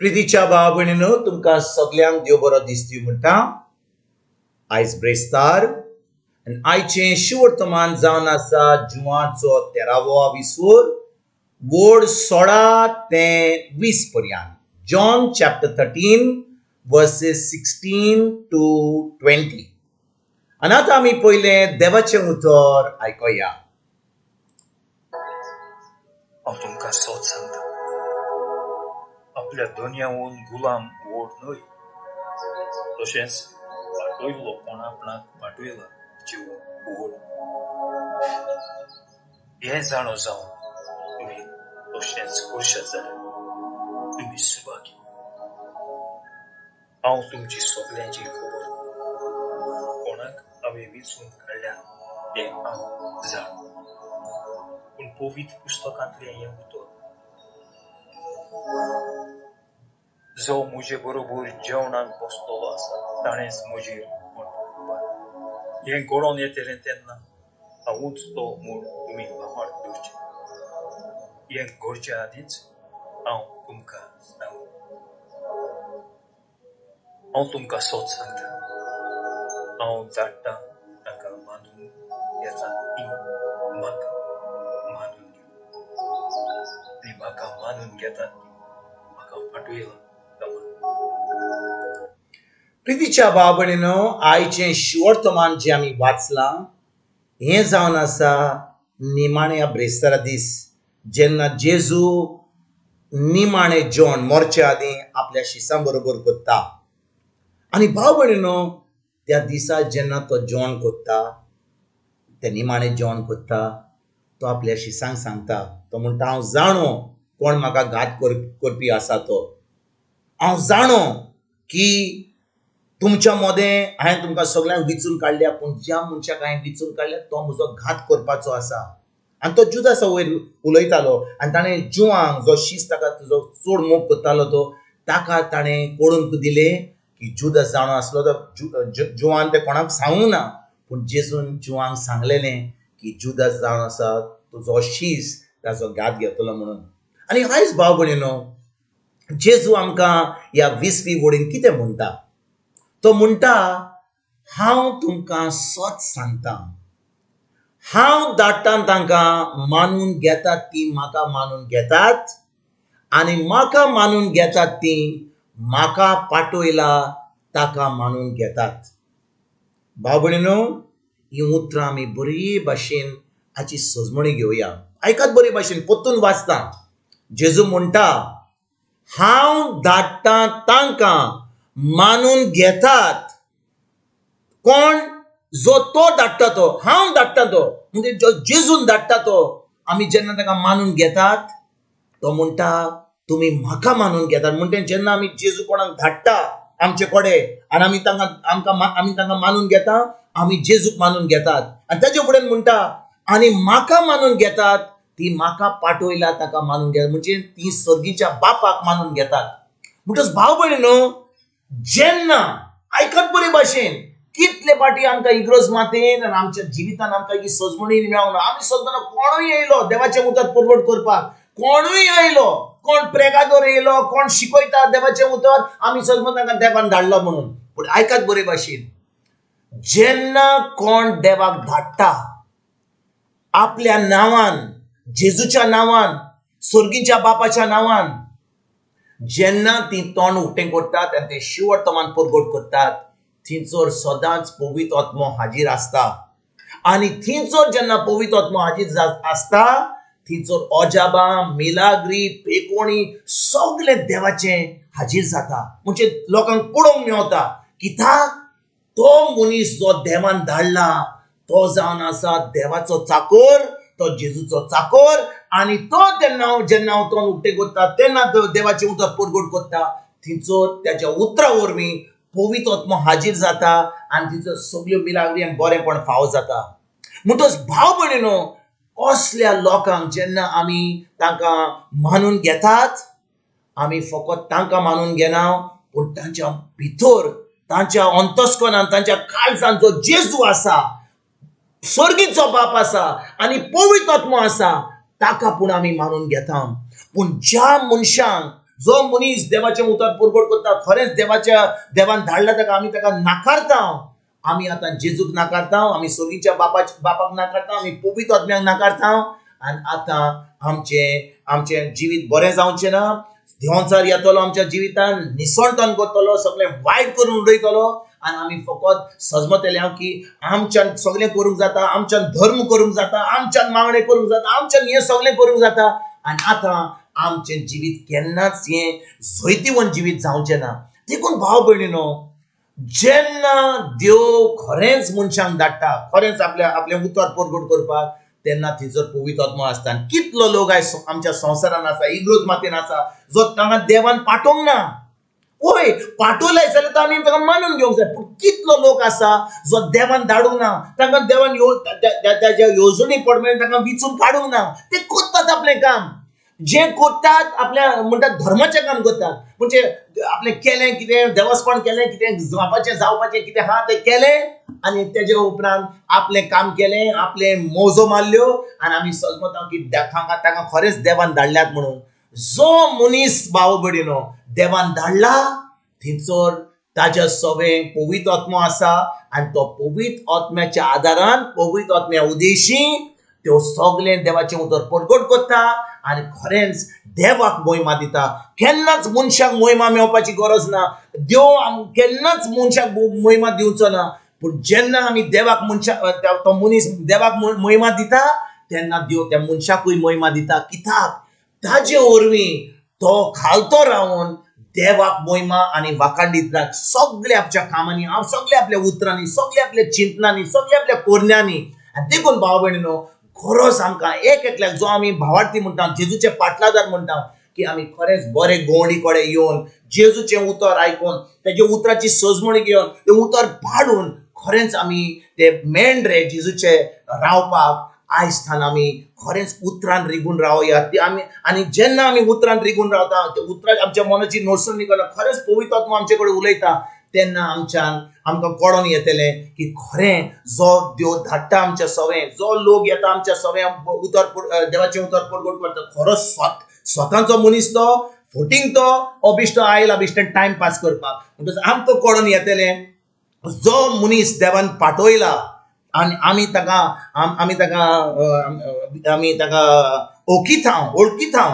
प्रितीच्या भाव भयणीनो, तुमकां सगळ्यांक देव बरो दीस दिवं म्हणटा. आयज ब्रेस्तार आनी आयचें शिवर्तमान जावन आसा जुवाचो 13वा विसवोर, वोड 16 ते 20 पर्यंत. John chapter 13 versus 16 to 20. आनी आतां आमी पयलें देवाचें उतर आयकोया. हांव तुमकां सोत सांगता, आपल्या दोनयावून गुलाम वोड न्हय, तशेंच पाटयलो कोण आपणाक पाटयला जीव वोड. हें जाणो जावन तुमी तशेंच करशात जाल्यार तुमी सुभागी. हांव तुमची सगळ्यांची खबर कोणाक हांवें वेंचून काडल्या हें हांव जाण. पूण पवित्र पुस्तकांतलें हें उतर, जो म्हजे बरोबर जेवणाक बसतलो आसा ताणेंच म्हजेर म्हण. हें घडोवन येतलें तेन्ना हांवूच तो म्हूण तुमी भावार्थ धरचे. हें घडचे आदींच हांव तुमकां सांगूं. हांव तुमकां सोत सांगता, हांव धाडटा ताका मानून घेतात ती म्हाका मानून घेवं, आनी म्हाका मानून घेतात ती म्हाका पाटयला कामां. प्रितीच्या भाव भयणीनो, आयचें शिवर्तमान जें आमी वाचलां हें जावन आसा निमाण्या ब्रेस्तारा दीस, जेन्ना जेजू निमाणें जेवण मोरच्या आदीं आपल्या शिसां बरोबर करता. आनी भाव भयणीनो, त्या दिसा जेन्ना तो जेवण करता, तें निमाणें जेवण करता, तो आपल्या शिसांक सांगता. तो म्हणटा, हांव जाणो कोण म्हाका घात करपी आसा तो. हांव जाणो की तुमच्या मोदें हांवें तुमकां सगळ्यांक विचून काडल्या, पूण ज्या मनशाक हांवें विचून काडल्या तो म्हजो घात करपाचो आसा. आनी तो जुदासा वयर उलयतालो आनी ताणें जुवांक जो शीस ताका जो चड मोग करतालो तो ताका ताणें कळून दिलें की जुदास जाणो आसलो तो जुवान तें कोणाक सांगूंक ना, पूण जेजून जुवांक सांगलेलें की जुदास जावन आसा तुजो शीस ताचो घात घेतलो म्हणून. आनी आयज भाव भयणीनो, जेजू आमकां ह्या 20वी वडीन कितें म्हणटा? तो म्हणटा, हांव तुमकां सोत सांगता, हांव धाडटा तांकां मानून घेतात ती म्हाका मानून घेतात, आनी म्हाका मानून घेतात ती म्हाका पाटयला ताका मानून घेतात. भाव भयणीनो, ही उतरां आमी बरी भाशेन हाची सजमणी घेवया. आयकात बरे भाशेन, पोत्तून वाचता. जेजू म्हणटा, हांव धाडटा तांकां मानून घेतात. कोण? जो तो धाडटा तो, हांव धाडटा तो, म्हणजे जो जेजून धाडटा तो. आमी जेन्ना ताका मानून घेतात, तो म्हणटा तुमी म्हाका मानून घेतात. म्हणजे जेन्ना आमी जेजू कोणाक धाडटा आमचे कडेन आनी आमी तांकां मानून घेता, आमी जेजूक मानून घेतात. आनी ताचे फुडें म्हणटा, आनी म्हाका मानून घेतात ती म्हाका पाटयला ताका मानून घेतात, म्हणजे ती सर्गीच्या बापाक मानून घेतात. म्हणटच भाव भयणीनो, जेन्ना आयकत बरे भाशेन कितले फाटी आमकां इग्रोज मातेन आनी आमच्या जिवितान आमकां ही सजमणी मेळना. आमी सोदतना कोणूय येयलो देवाचें उतर पुरवट करपाक, कोणूय येयलो, कोण प्रेगादोर येयलो, कोण शिकयता देवाचें उतर, आमी सोदता तांकां देवान धाडलो म्हणून. पूण आयकात बरे भाशेन, जेन्ना कोण देवाक धाडटा आपल्या नांवान, जेजूच्या नांवान, सर्गीच्या बापाच्या नांवान, जेन्ना ती तोंड उक्तें करतात आनी ते शिवर्तमान परगट करतात, थंयसर सदांच पवित्र आत्मो हाजीर आसता. आनी थंयसर जेन्ना पवित्र आत्मो हाजीर आसता, थंयसर अजाबां, मिलाग्री, पेकोणी सगळें देवाचें हाजीर जाता. म्हणजे लोकांक पळोवंक मेळटा कित्याक तो मनीस जो देवान धाडला तो जावन आसा देवाचो चाकर, तो जेजूचो चाकर. आनी तो जेन्ना हांव तोंड उक्तें करता तेन्ना देवाचें उतर परगट करता, थंयसर त्याच्या उतरा वरवीं पवित्र आत्मो हाजीर जाता आनी थंयसर सगळ्यो मिलाग्री आनी बरेंपण फावो जाता. म्हणटच भाव भयणीनो, असल्या लोकांक जेन्ना आमी तांकां मानून घेतात, आमी फकत तांकां मानून घेना, पूण तांच्या भितर, तांच्या अंतस्करणांत, तांच्या काळजांत जो जेजू आसा, सर्गीचो बाप आसा आनी पवित्र आत्मो आसा, ताका पूण आमी मानून घेता. पूण ज्या मनशांक जो मनीस देवाचे उतर परगट करता खरेंच देवान धाडला ताका आमी ताका नाकारता आमी आतां जेजूक नाकारता आमी सोगीच्या बापाक नाकारता आमी पवित्र आत्म्याक नाकारता आनी आतां आमचें जिवीत बरें जावचें ना देंवचार येतलो आमच्या जिवितान निसणतन करतलो सगळें वायट करून उडयतलो आनी आमी फकत सजमतले की आमच्यान सगळें करूंक जाता आमच्यान धर्म करूंक जाता आमच्यान मागणें करूंक जाता आमच्यान हें सगळें करूंक जाता आनी आतां आमचें जिवीत केन्नाच हें जैतिवंत जिवीत जावचें ना देखून भाव भयणीनो जेन्ना देव खरेंच मनशांक धाडटा खरेंच आपलें उतर परगट करपाक तेन्ना थंयसर पवित्र आत्मा आसता कितलो लोक आयज आमच्या संवसारान आसा इग्रोज मातेन आसा जो तांकां देवान पाठोवंक ना ओय पाठवलाय जाल्यार आमी ताका मानून घेवंक जाय पूण कितलो लोक आसा जो देवान धाडूंक ना तांकां देवान ताच्या येवजणी पडमेन तांकां विचून काडूंक ना ते करतात आपलें काम जे करतात आपल्या म्हणटात धर्माचें काम करतात म्हणजे आपलें केलें कितें देवस्पण केलें कितें जावपाचें कितें आहा तें केलें आनी तेजे उपरांत आपलें काम केलें आपले मोजो मारल्यो आनी आमी समजता की तांकां खरेंच देवान धाडल्यात म्हणून जो मनीस भाव भयणीनो देवान धाडला थंयसर ताच्या सवें पवित्र आत्मा आसा आनी तो पवित्र आत्म्याच्या आदारान पवित्र आत्म्या उदेशी त्यो सगळें देवाचें उतर परगट करता आनी खरेंच देवाक महिमा दिता केन्नाच मनशाक महिमा मेळपाची गरज ना देव केन्नाच मनशाक महिमा दिवचो ना पूण जेन्ना आमी देवाक तो मनीस देवाक महिमा दिता तेन्ना देव त्या मनशाकूय महिमा दिता कित्याक ताजे वरवीं तो खालतो रावन देवाक महिमा आनी वाखाणीत राख सगळे आपल्या कामांनी सगळे आपल्या उतरांनी सगळे आपल्या चिंतनांनी सगळे आपल्या कोरण्यांनी आनी देखून भाव भयणीनो खरोच आमकां एक एकल्याक जो आमी भावार्थी म्हणटा जेजूचे पाटलादार म्हणटा की आमी खरेंच बरे गवंडी कडेन येवन जेजूचें उतर आयकून तेजे उतराची सजमणी घेवन तें उतर पाडून खरेंच आमी ते मेंढरे जेजूचे रावपाक आयज थान आमी खरेंच उतरान रिगून रावया ती आमी आनी जेन्ना आमी उतरान रिगून रावता ते उतरां आमच्या मनाची नोडसणी करना खरेंच पवित्र आत्मा आमचे कडेन उलयता तेन्ना आमकां कळोन येतलें की खरें जो देव धाडटा आमच्या सवें जो लोक येता आमच्या सवें देवाचें उतर परगट करता खरोच स्वताचो मनीस तो फोटींग तो अबिश्ट आयला बिश्टें टायम पास करपाक म्हणटच आमकां कळोन येतलें जो मनीस देवान पाठयला आनी आमी ताका वळखीता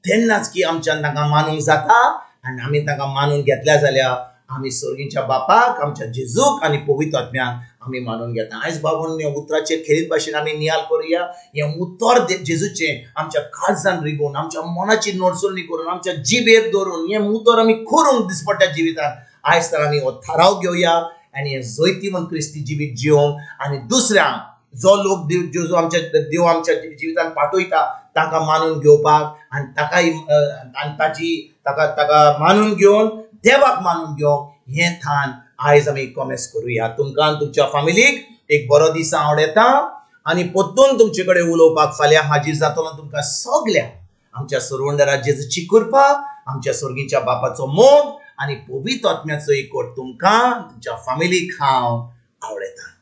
तेन्नाच की आमच्यान ताका मानूंक जाता आनी आमी ताका मानून घेतल्या जाल्यार आमी सर्गीच्या बापाक आमच्या जेजूक आनी पवित्र आत्म्याक आमी मानून घेता आयज बाबून ह्या उतराचेर खेरीत भाशेन आमी नियाल करुया हें उतर जेजूचें आमच्या काळजान रिगून आमच्या मनाची नोडसणी करून आमच्या जिबेर दवरून हें उतर आमी करूंक दिसपट्ट्या जिवितांत आयज तर आमी हो थाराव घेवया आनी हें जैतिवंत क्रिस्ती जिवीत जिवंक आनी दुसऱ्यांक जो लोक देव आमच्या जिवितांत पाठयता ताका मानून घेवपाक आनी ताका मानून घेवन देवाक मानून घेवंक हें थान आयज आमी कॉमेस करुया तुमकां तुमच्या फॅमिलीक एक बरो दीस हांव येता आनी परतून तुमचे कडेन उलोवपाक फाल्यां हाजीर जातलो तुमकां सगळ्यांक आमच्या सर्वंडरा जेजूची कृपा आमच्या सर्गीच्या बापाचो मोग आनी पवित्र आत्म्याचो एकवट तुमकां तुमच्या फॅमिलीक हांव आवडयता.